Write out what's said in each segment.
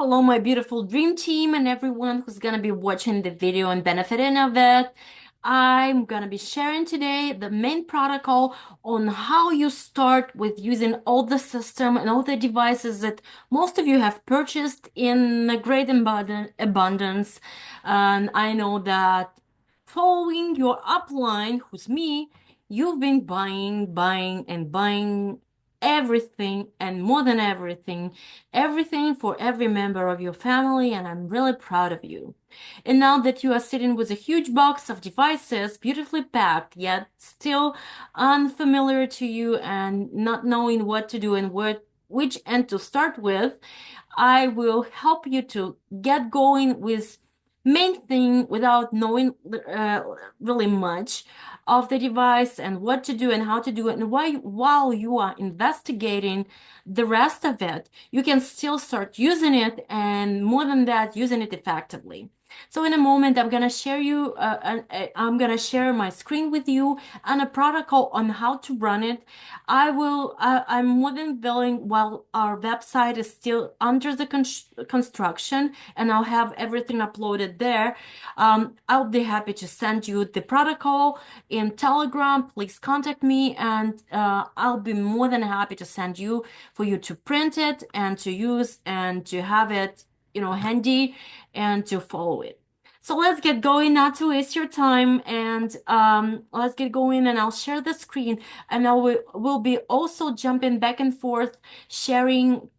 Hello, my beautiful dream team and everyone who's gonna be watching the video and benefiting of it. I'm gonna be sharing today the main protocol on how you start with using all the system and all the devices that most of you have purchased in a great abundance. And I know that following your upline, who's me, you've been buying, and buying everything and more than everything for every member of your family, and I'm really proud of you. And now that you are sitting with a huge box of devices, beautifully packed, yet still unfamiliar to you and not knowing what to do and which end to start with, I will help you to get going with main thing without knowing really much of the device and what to do and how to do it. And while you are investigating the rest of it, you can still start using it, and more than that, using it effectively. So in a moment, I'm gonna share my screen with you and a protocol on how to run it. I'm more than willing, while our website is still under the construction and I'll have everything uploaded there. I'll be happy to send you the protocol in Telegram. Please contact me, and I'll be more than happy to send you for you to print it and to use and to have it, handy and to follow it. So let's get going, not to waste your time, and let's get going. And I'll share the screen, and will be also jumping back and forth, sharing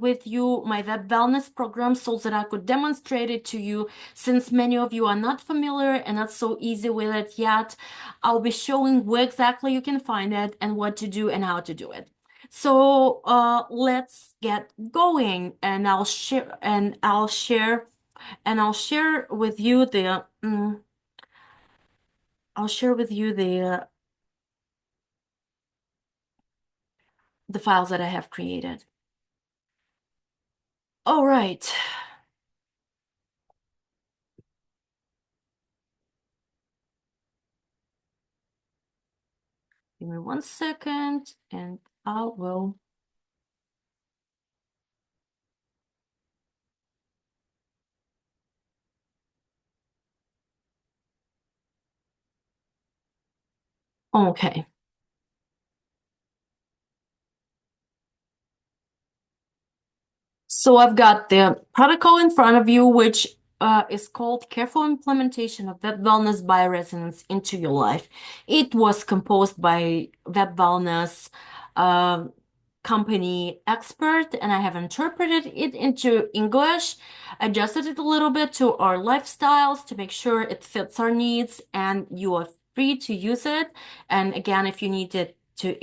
with you my web wellness program so that I could demonstrate it to you, since many of you are not familiar and not so easy with it yet. I'll be showing where exactly you can find it and what to do and how to do it. So let's get going, and I'll share with you the files that I have created. All right. Give me 1 second and I will. Okay. So I've got the protocol in front of you, which is called Careful Implementation of Web Wellness Bioresonance into Your Life. It was composed by Web Wellness uh, company expert, and I have interpreted it into English, adjusted it a little bit to our lifestyles to make sure it fits our needs, and you are free to use it. And again, if you need it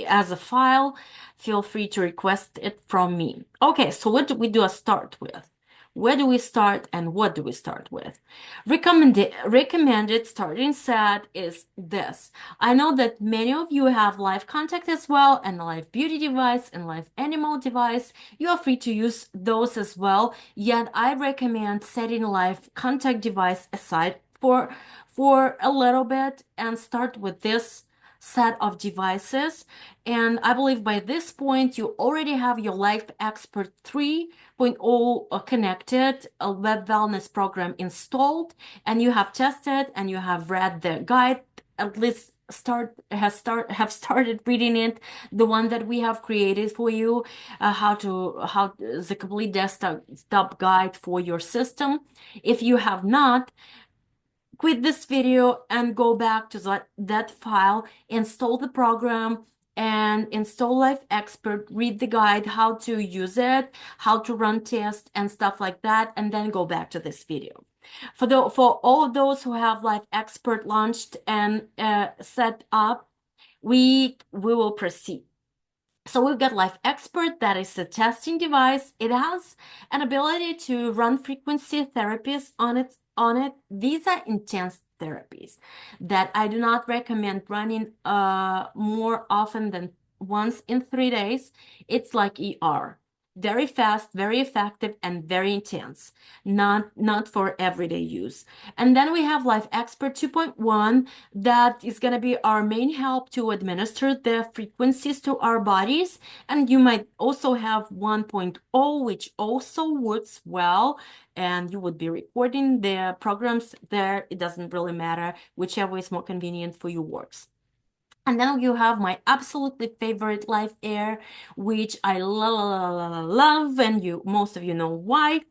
as a file, feel free to request it from me. Okay, so what do we do a start with? Where do we start and what do we start with? Recommended starting set is this. I know that many of you have live contact as well, and live beauty device and live animal device. You are free to use those as well. Yet I recommend setting live contact device aside for a little bit and start with this set of devices. And I believe by this point, you already have your Life Expert 3.0 connected, a web wellness program installed, and you have tested and you have read the guide, at least have started reading it, the one that we have created for you, how the complete desktop guide for your system. If you have not, quit this video and go back to that file, install the program and install Life Expert, read the guide, how to use it, how to run tests and stuff like that, and then go back to this video. For all of those who have Life Expert launched and set up, we will proceed. So we've got Life Expert, that is a testing device. It has an ability to run frequency therapies on it. These are intense therapies that I do not recommend running more often than once in 3 days. It's like ER. very fast, very effective, and very intense, not for everyday use. And then we have Life Expert 2.1 that is going to be our main help to administer the frequencies to our bodies. And you might also have 1.0, which also works well, and you would be recording the programs there. It doesn't really matter, whichever is more convenient for you works. And then you have my absolutely favorite Life Air, which I love, and most of you know why.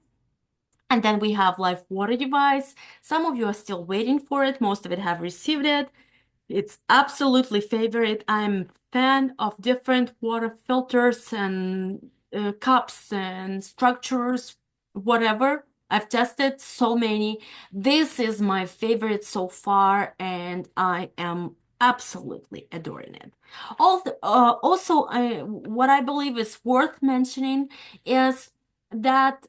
And then we have Life Water device. Some of you are still waiting for it. Most of it have received it. It's absolutely favorite. I'm fan of different water filters and cups and structures, whatever. I've tested so many. This is my favorite so far, and I am absolutely adoring it. Also, what I believe is worth mentioning is that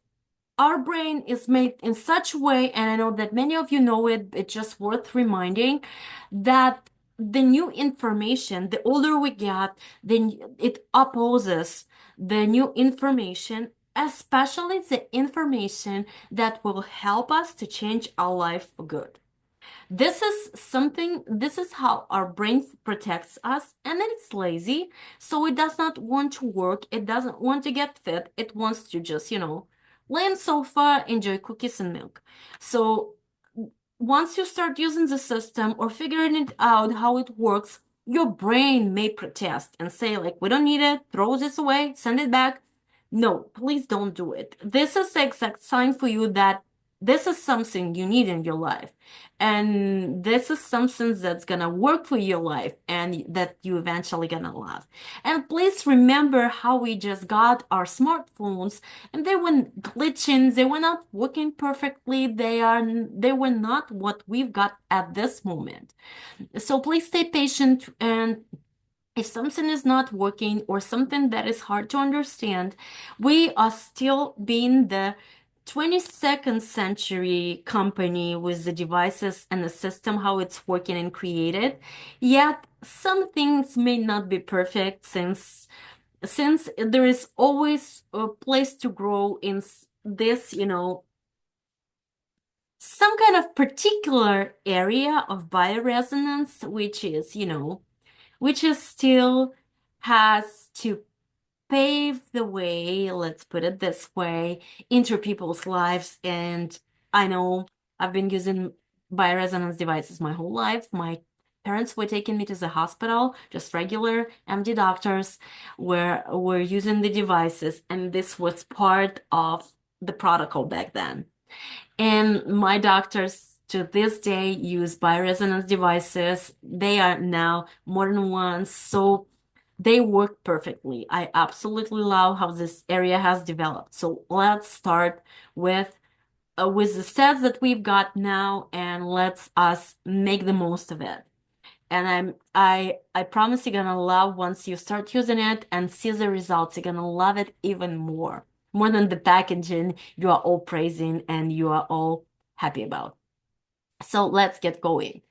our brain is made in such a way, and I know that many of you know it, it's just worth reminding that the new information, the older we get, then it opposes the new information, especially the information that will help us to change our life for good. This is how our brain protects us, and then it's lazy, so it does not want to work, it doesn't want to get fit, it wants to just, lay on sofa, enjoy cookies and milk. So once you start using the system or figuring it out how it works, your brain may protest and say, like, we don't need it, throw this away, send it back. No, please don't do it. This is the exact sign for you that this is something you need in your life. And this is something that's gonna work for your life and that you eventually gonna love. And please remember how we just got our smartphones and they were glitching, they were not working perfectly, they were not what we've got at this moment. So please stay patient, and if something is not working or something that is hard to understand, we are still being the 22nd century company with the devices and the system, how it's working and created. Yet some things may not be perfect since there is always a place to grow in this, some kind of particular area of bioresonance, which is still has to pave the way, let's put it this way, into people's lives. And I know I've been using bioresonance devices my whole life. My parents were taking me to the hospital, just regular MD doctors were using the devices, and this was part of the protocol back then. And my doctors to this day use bioresonance devices. They are now modern ones, so they work perfectly. I absolutely love how this area has developed. So let's start with the sets that we've got now, and let's us make the most of it. And I promise you're gonna love once you start using it and see the results. You're gonna love it even more than the packaging you are all praising and you are all happy about. So let's get going.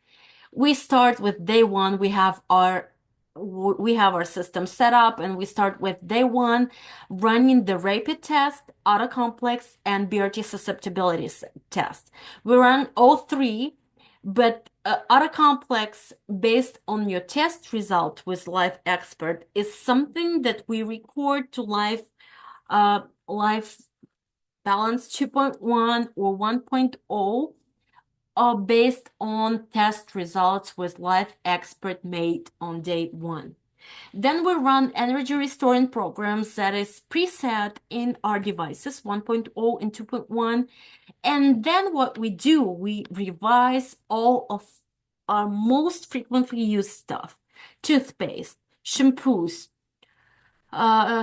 We start with day one. We have our system set up, and we start with day one, running the rapid test, autocomplex, and BRT susceptibility test. We run all three, but autocomplex, based on your test result with Life Expert, is something that we record to Life Balance 2.1 or 1.0, based on test results with Life Expert made on day one. Then we run energy restoring programs that is preset in our devices 1.0 and 2.1. And then what we do, we revise all of our most frequently used stuff: toothpaste, shampoos,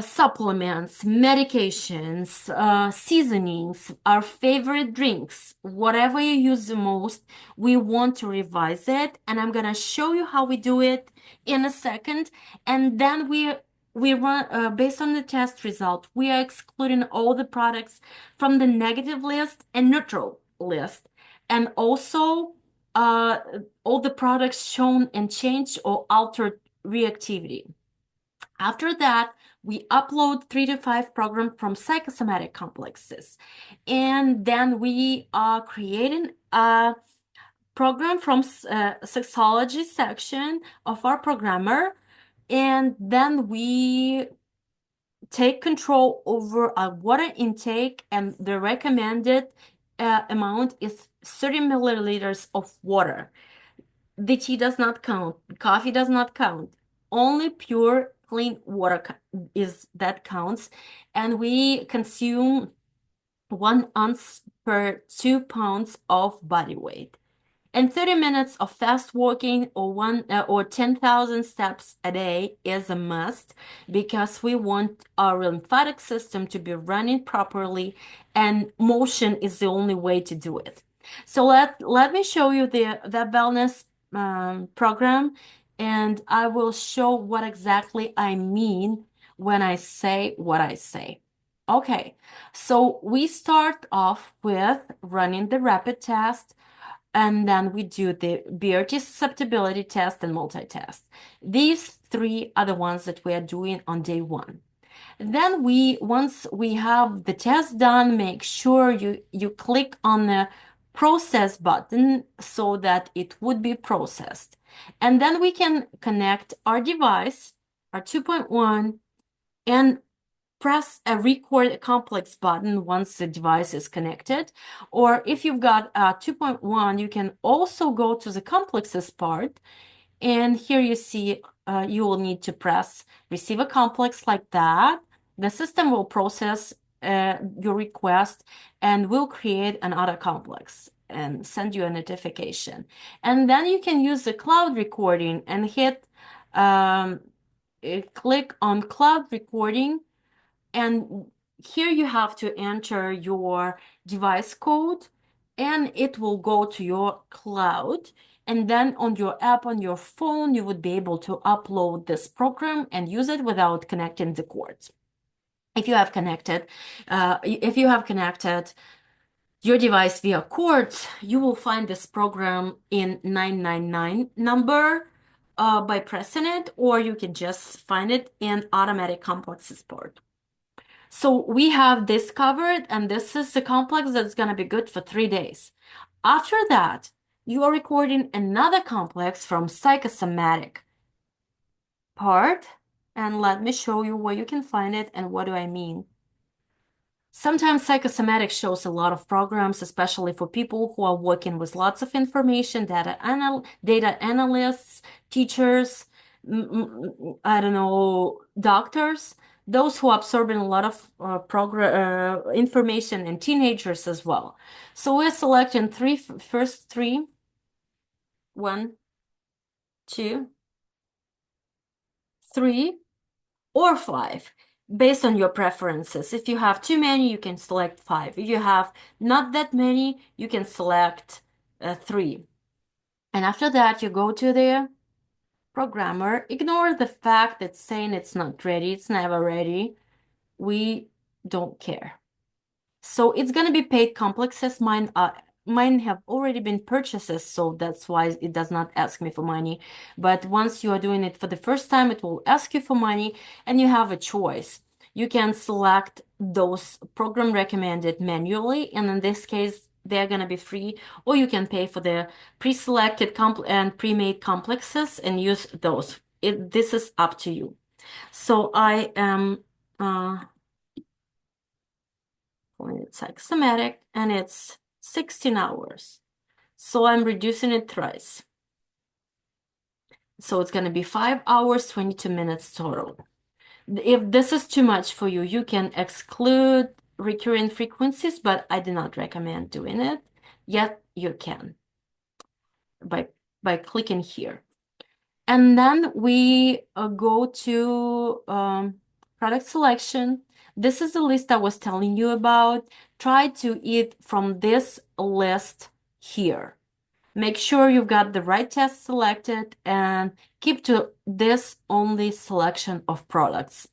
supplements, medications, seasonings, our favorite drinks, whatever you use the most, we want to revise it. And I'm gonna show you how we do it in a second. And then we run based on the test result, we are excluding all the products from the negative list and neutral list, and also uh, all the products shown in changed or altered reactivity. After that, We upload 3 to 5 programs from psychosomatic complexes. And then we are creating a program from sexology section of our programmer. And then we take control over our water intake, and the recommended amount is 30 milliliters of water. The tea does not count, coffee does not count. Only pure, clean water is that counts, and we consume 1 ounce per 2 pounds of body weight. And 30 minutes of fast walking or 10,000 steps a day is a must, because we want our lymphatic system to be running properly, and motion is the only way to do it. So let me show you the WebWellness program, and I will show what exactly I mean when I say what I say. Okay, so we start off with running the rapid test, and then we do the BRT susceptibility test and multitest. These 3 are the ones that we are doing on day 1. Then once we have the test done, make sure you click on the process button so that it would be processed. And then we can connect our device, our 2.1, and press a record complex button once the device is connected. Or if you've got a 2.1, you can also go to the complexes part. And here you see you will need to press receive a complex like that. The system will process your request and will create another complex and send you a notification. And then you can use the cloud recording and hit click on cloud recording, and here you have to enter your device code, and it will go to your cloud. And then on your app on your phone, you would be able to upload this program and use it without connecting the cords. If you have connected your device via cords, you will find this program in 999 number by pressing it, or you can just find it in automatic complexes port. So we have this covered, and this is the complex that's going to be good for 3 days. After that, you are recording another complex from psychosomatic part, and let me show you where you can find it and what do I mean. Sometimes psychosomatic shows a lot of programs, especially for people who are working with lots of information, data analysts, teachers, I don't know, doctors, those who are absorbing a lot of information, and teenagers as well. So we're selecting first three, 1, 2, 3, or 5, based on your preferences. If you have too many, you can select 5. If you have not that many, you can select 3. And after that, you go to the programmer. Ignore the fact that saying it's not ready, it's never ready. We don't care. So it's going to be paid complexes. Mine have already been purchases, so that's why it does not ask me for money. But once you are doing it for the first time, it will ask you for money, and you have a choice. You can select those program recommended manually, and in this case, they're going to be free, or you can pay for the pre-selected and pre-made complexes and use those. This is up to you. So I am it's psychosomatic, and it's 16 hours. So I'm reducing it thrice. So it's going to be 5 hours, 22 minutes total. If this is too much for you, you can exclude recurring frequencies, but I do not recommend doing it. Yet you can by clicking here. And then we go to product selection. This is the list I was telling you about. Try to eat from this list here. Make sure you've got the right test selected, and keep to this only selection of products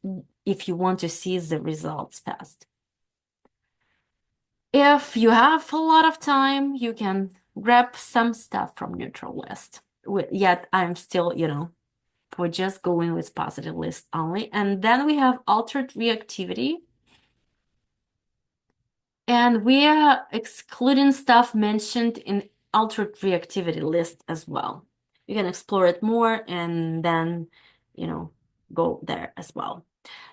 if you want to see the results fast. If you have a lot of time, you can grab some stuff from neutral list. Yet I'm still, we're just going with positive list only. And then we have altered reactivity. And we are excluding stuff mentioned in altered reactivity list as well. You can explore it more and then, go there as well.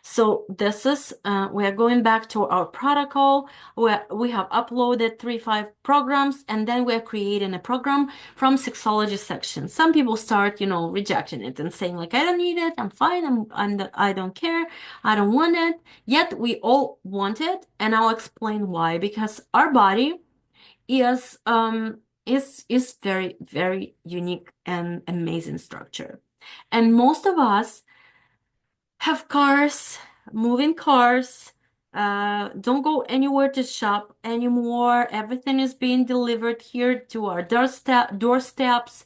So this is, we are going back to our protocol where we have uploaded 3-5 programs, and then we're creating a program from sexology section. Some people start, rejecting it and saying like, I don't need it, I'm fine, I don't care, I don't want it. Yet we all want it, and I'll explain why. Because our body is very, very unique and amazing structure. And most of us have cars, moving cars, don't go anywhere to shop anymore. Everything is being delivered here to our doorsteps,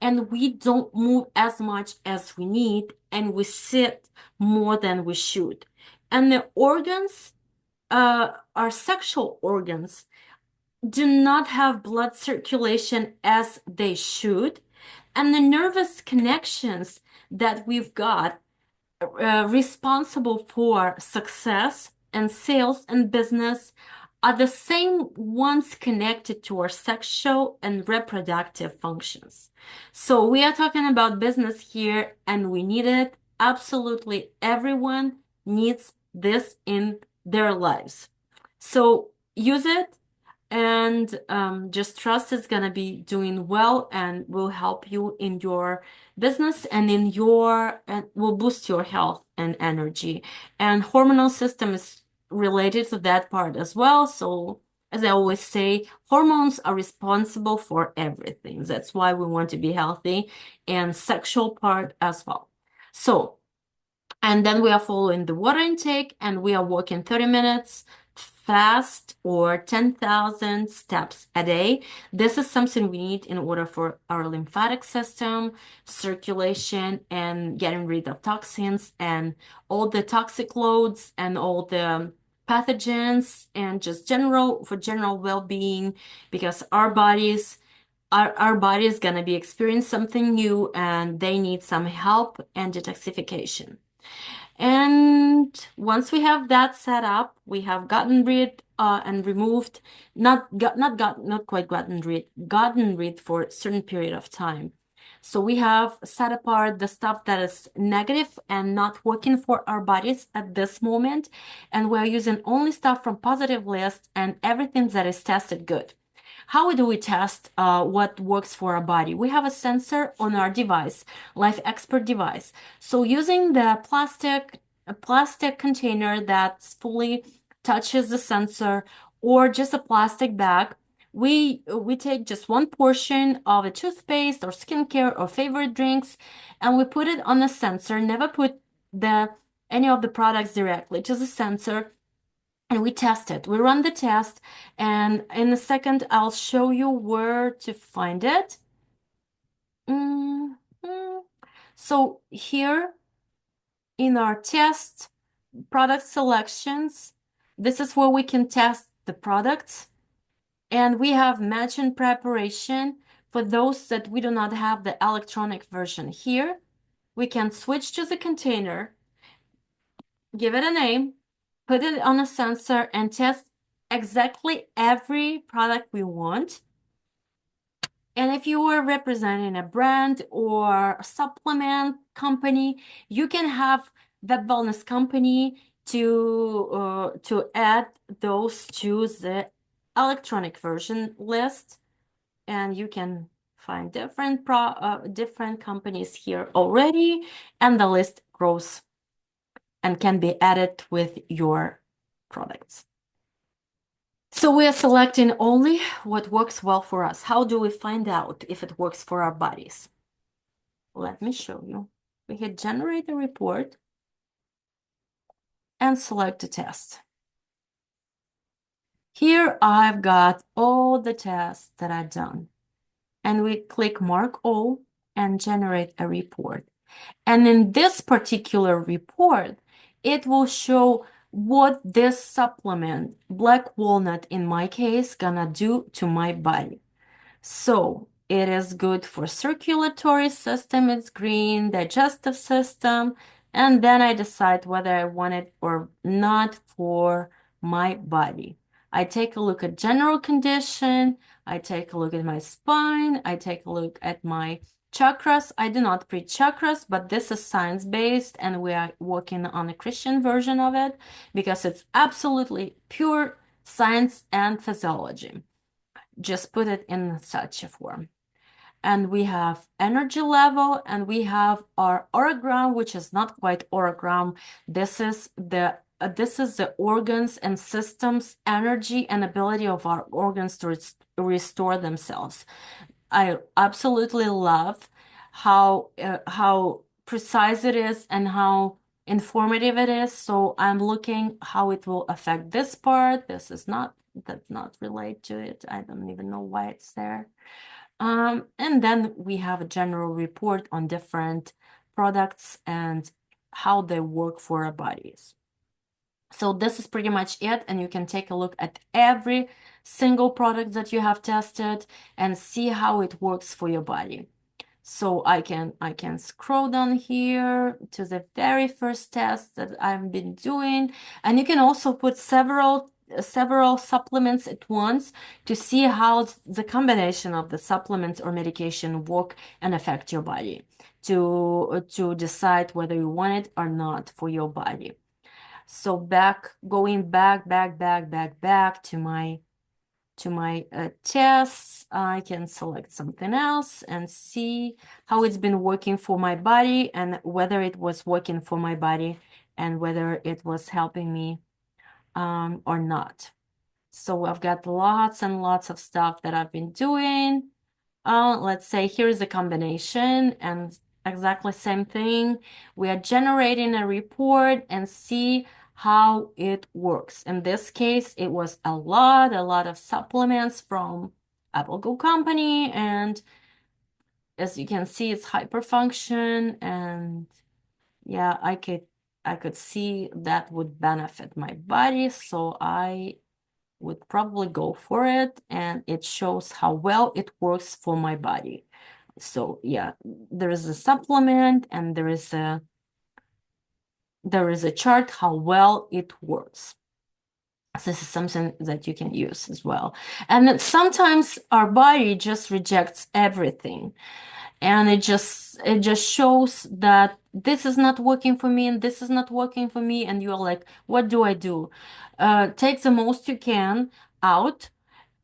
and we don't move as much as we need, and we sit more than we should. And the organs, our sexual organs, do not have blood circulation as they should, and the nervous connections that we've got responsible for success and sales and business are the same ones connected to our sexual and reproductive functions. So we are talking about business here, and we need it. Absolutely everyone needs this in their lives. So use it, and just trust it's gonna be doing well and will help you in your business and will boost your health and energy. And hormonal system is related to that part as well. So as I always say, hormones are responsible for everything. That's why we want to be healthy, and sexual part as well. So, and then we are following the water intake, and we are walking 30 minutes fast or 10,000 steps a day. This is something we need in order for our lymphatic system, circulation, and getting rid of toxins and all the toxic loads and all the pathogens, and just for general well-being, because our body is gonna be experiencing something new, and they need some help and detoxification. And once we have that set up, we have gotten rid and removed, not quite gotten rid for a certain period of time. So we have set apart the stuff that is negative and not working for our bodies at this moment, and we're using only stuff from positive list and everything that is tested good. How do we test what works for our body? We have a sensor on our device, Life Expert device. So using the plastic container that fully touches the sensor, or just a plastic bag, we take just one portion of a toothpaste or skincare or favorite drinks, and we put it on the sensor. Never put any of the products directly to the sensor. And we test it. We run the test, and in a second, I'll show you where to find it. So here in our test product selections, this is where we can test the products. And we have match and preparation for those that we do not have the electronic version. Here, we can switch to the container, give it a name, put it on a sensor, and test exactly every product we want. And if you are representing a brand or a supplement company, you can have WebWellness company to add those to the electronic version list, and you can find different companies here already, and the list grows and can be added with your products. So we are selecting only what works well for us. How do we find out if it works for our bodies? Let me show you. We hit generate a report and select a test. Here I've got all the tests that I've done, and we click mark all and generate a report. And in this particular report, it will show what this supplement, black walnut in my case, gonna do to my body. So It is good for circulatory system, it's green, digestive system, and then I decide whether I want it or not for my body. I take a look at general condition, I take a look at my spine, I take a look at my chakras. I do not preach chakras, but this is science-based, and we are working on a Christian version of it because it's absolutely pure science and physiology. Just put it in such a form. And we have energy level, and we have our orogram, which is not quite orogram. This is the organs and systems energy and ability of our organs to restore themselves. I absolutely love how precise it is and how informative it is. So I'm looking how it will affect this part. That's not related to it. I don't even know why it's there. And then we have a general report on different products and how they work for our bodies. So this is pretty much it, and you can take a look at every single product that you have tested and see how it works for your body. So I can scroll down here to the very first test that I've been doing, and you can also put several supplements at once to see how the combination of the supplements or medication work and affect your body to decide whether you want it or not for your body. So going back to my tests, I can select something else and see how it's been working for my body and whether it was working for my body and whether it was helping me or not. So I've got lots and lots of stuff that I've been doing. Let's say here's a combination and exactly same thing. We are generating a report and see how it works. In this case, it was a lot of supplements from Apple Go company, and as you can see, it's hyperfunction, and yeah, I could see that would benefit my body, so I would probably go for it, and it shows how well it works for my body. So yeah, there is a supplement and there is a chart how well it works. So this is something that you can use as well. And sometimes our body just rejects everything. And it just shows that this is not working for me and this is not working for me. And you're like, what do I do? Take the most you can out.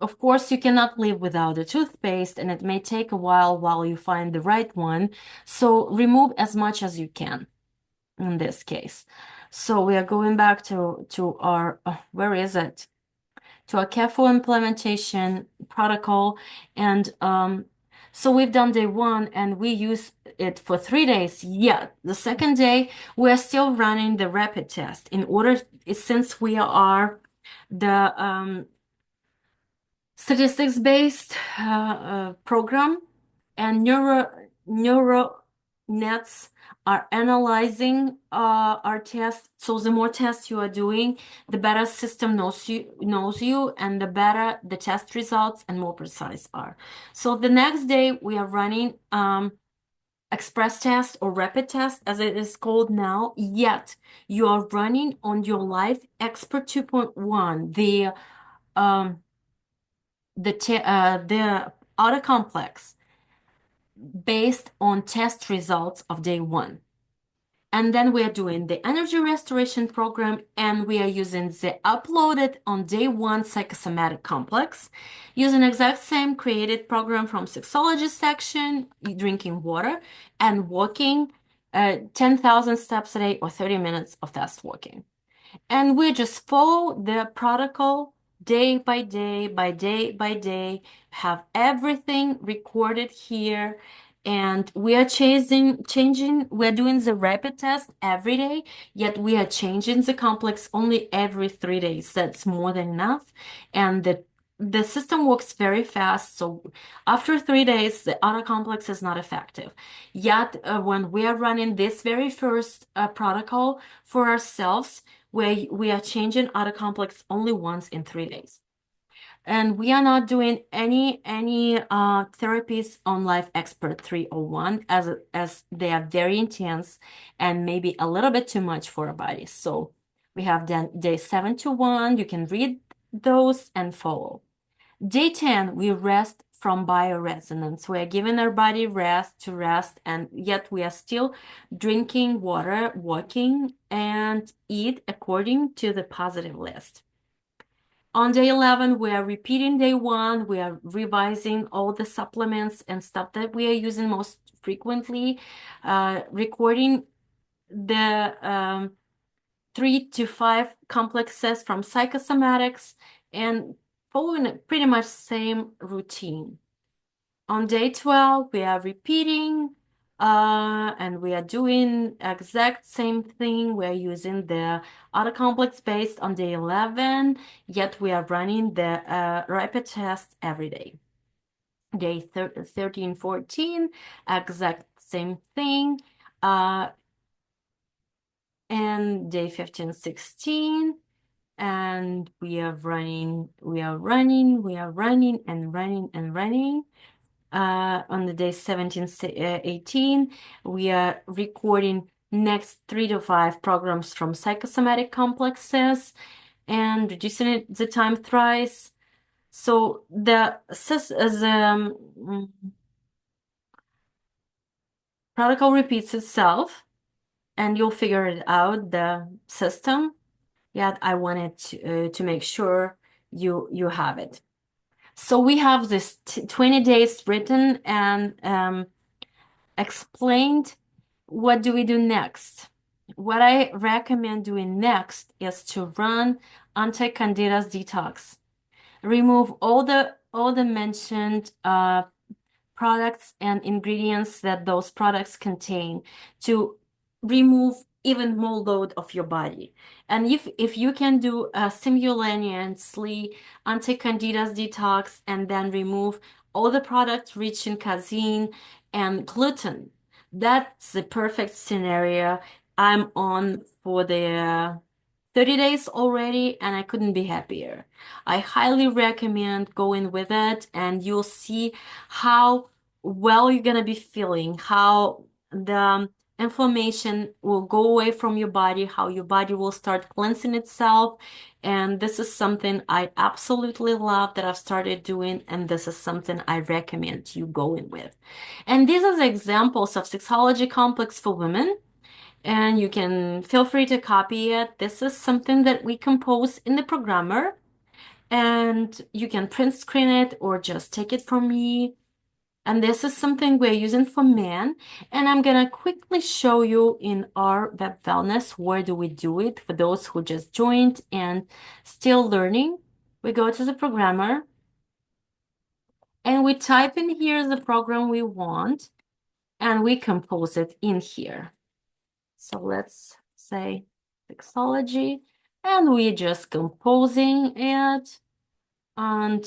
Of course, you cannot live without a toothpaste, and it may take a while you find the right one. So remove as much as you can in this case. So we are going back to our, where is it? To a careful implementation protocol. And so we've done day 1 and we use it for 3 days. Yet the second day, we're still running the rapid test in order, since we are the statistics-based program, and neuro nets are analyzing our tests. So the more tests you are doing, the better system knows you, and the better the test results and more precise are. So the next day we are running express test or rapid test, as it is called now. Yet you are running on your Life Expert 2.1, the auto complex based on test results of day 1. And then we are doing the energy restoration program, and we are using the uploaded on day 1 psychosomatic complex, using exact same created program from sexology section, drinking water and walking 10,000 steps a day or 30 minutes of fast walking. And we just follow the protocol day by day, have everything recorded here. And we are changing, we're doing the rapid test every day, yet we are changing the complex only every 3 days. That's more than enough. And the system works very fast. So after 3 days, the auto complex is not effective. Yet when we are running this very first protocol for ourselves, where we are changing auto complex only once in 3 days. And we are not doing any therapies on Life Expert 301 as they are very intense and maybe a little bit too much for our bodies. So we have done day 7 to 1. You can read those and follow. Day 10, we rest from bioresonance. We are giving our body rest to rest, and yet we are still drinking water, walking, and eat according to the positive list. On day 11, we are repeating day 1. We are revising all the supplements and stuff that we are using most frequently, recording the 3 to 5 complexes from psychosomatics, and following pretty much same routine. On day 12, we are repeating and we are doing exact same thing. We're using the auto complex based on day 11, yet we are running the rapid test every day. Day 13, 14, exact same thing. And day 15, 16, and we are running and running. On the day 17, 18, we are recording next 3 to 5 programs from psychosomatic complexes and reducing the time thrice. So the protocol repeats itself, and you'll figure it out, the system. Yet I wanted to make sure you have it. So we have this 20 days written and explained. What do we do next? What I recommend doing next is to run anti-candidas detox. Remove all the mentioned products and ingredients that those products contain to remove even more load of your body. And if you can do a simultaneously anti-candidas detox and then remove all the products rich in casein and gluten, that's the perfect scenario. I'm on for the 30 days already, and I couldn't be happier. I highly recommend going with it, and you'll see how well you're gonna be feeling, how the inflammation will go away from your body, how your body will start cleansing itself. And this is something I absolutely love that I've started doing, and this is something I recommend you going with. And these are the examples of sexology complex for women, and you can feel free to copy it. This is something that we compose in the programmer, and you can print screen it or just take it from me. And this is something we're using for men, and I'm gonna quickly show you in our WebWellness where do we do it for those who just joined and still learning. We go to the programmer and we type in here the program we want, and we compose it in here. So let's say sexology, and we're just composing it. And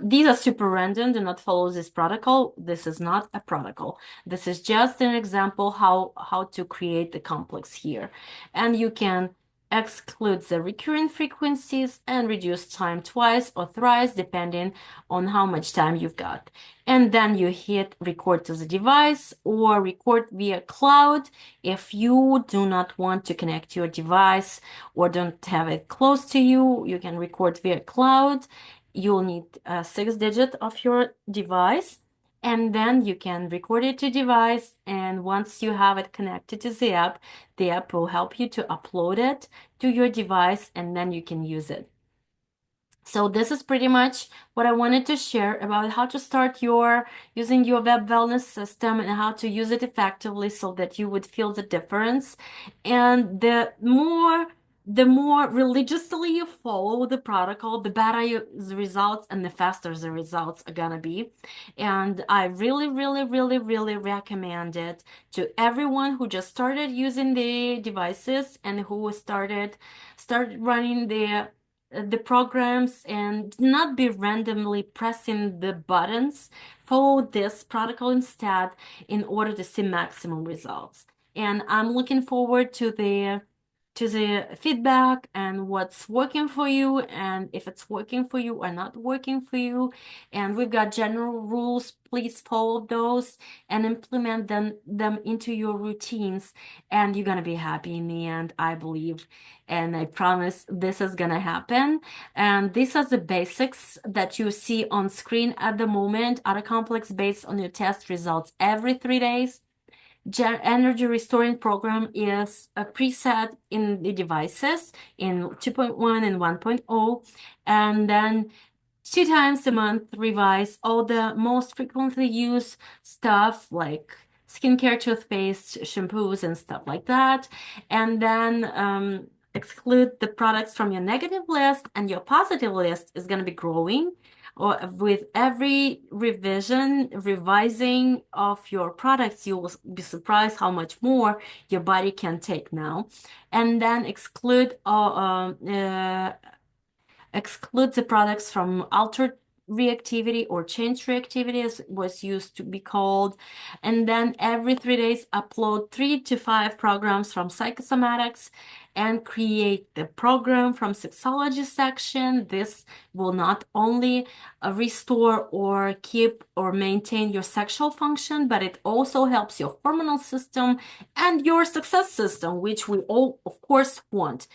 these are super random. Do not follow this protocol. This is not a protocol. This is just an example how to create the complex here. And you can exclude the recurring frequencies and reduce time twice or thrice depending on how much time you've got. And then you hit record to the device or record via cloud. If you do not want to connect your device or don't have it close to you, you can record via cloud. You'll need a 6-digit of your device, and then you can record it to device. And once you have it connected to the app will help you to upload it to your device, and then you can use it. So this is pretty much what I wanted to share about how to start using your WebWellness system and how to use it effectively so that you would feel the difference. And the more religiously you follow the protocol, the better the results and the faster the results are gonna be. And I really, really, really, really recommend it to everyone who just started using the devices and who started running the programs, and not be randomly pressing the buttons. Follow this protocol instead in order to see maximum results. And I'm looking forward to to the feedback and what's working for you, and if it's working for you or not working for you. And we've got general rules. Please follow those and implement them into your routines, and you're gonna be happy in the end, I believe. And I promise this is gonna happen. And these are the basics that you see on screen at the moment. Auto complex based on your test results every 3 days. Energy restoring program is a preset in the devices in 2.1 and 1.0, and then 2 times a month revise all the most frequently used stuff like skincare, toothpaste, shampoos, and stuff like that. And then exclude the products from your negative list, and your positive list is going to be growing. Or with every revising of your products, you will be surprised how much more your body can take now. And then exclude the products from altered reactivity or change reactivity, as was used to be called. And then every 3 days, upload 3 to 5 programs from psychosomatics and create the program from sexology section. This will not only restore or keep or maintain your sexual function, but it also helps your hormonal system and your success system, which we all, of course, want.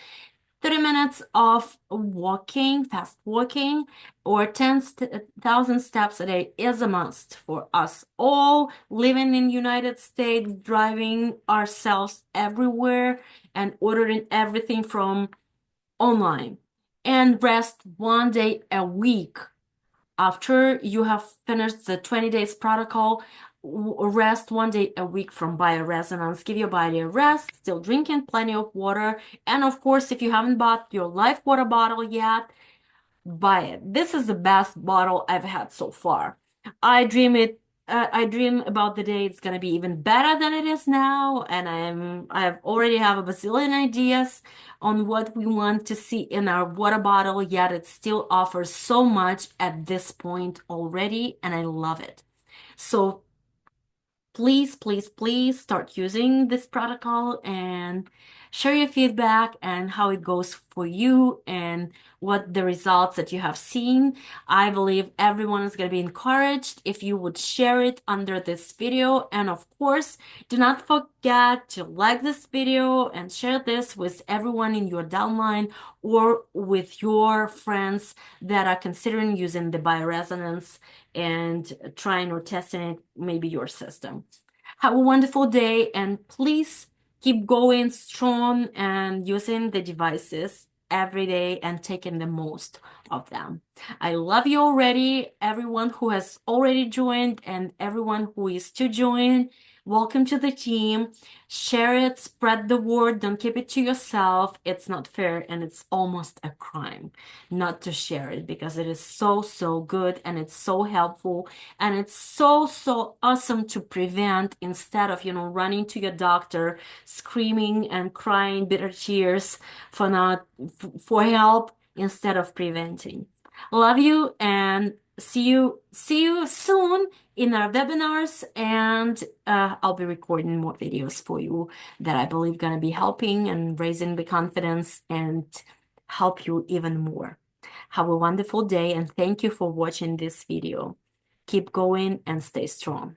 30 minutes of walking, fast walking, or 10,000 steps a day is a must for us all living in United States, driving ourselves everywhere and ordering everything from online. And rest 1 day a week. After you have finished the 20 days protocol, rest 1 day a week from bioresonance. Give your body a rest, still drinking plenty of water. And of course, if you haven't bought your Life water bottle yet, buy it. This is the best bottle I've had so far. I dream about the day it's gonna be even better than it is now, and I've already have a bazillion ideas on what we want to see in our water bottle, yet it still offers so much at this point already, and I love it. So please, please, please start using this protocol and share your feedback and how it goes for you and what the results that you have seen. I believe everyone is going to be encouraged if you would share it under this video. And of course, do not forget to like this video and share this with everyone in your downline or with your friends that are considering using the bioresonance and trying or testing it, maybe your system. Have a wonderful day, and please keep going strong and using the devices every day and taking the most of them. I love you already, everyone who has already joined and everyone who is to join. Welcome to the team. Share it, spread the word, don't keep it to yourself. It's not fair, and it's almost a crime not to share it, because it is so, so good and it's so helpful, and it's so, so awesome to prevent instead of, running to your doctor, screaming and crying bitter tears for help instead of preventing. Love you, and see you soon in our webinars, and I'll be recording more videos for you that I believe gonna be helping and raising the confidence and help you even more. Have a wonderful day, and thank you for watching this video. Keep going and stay strong.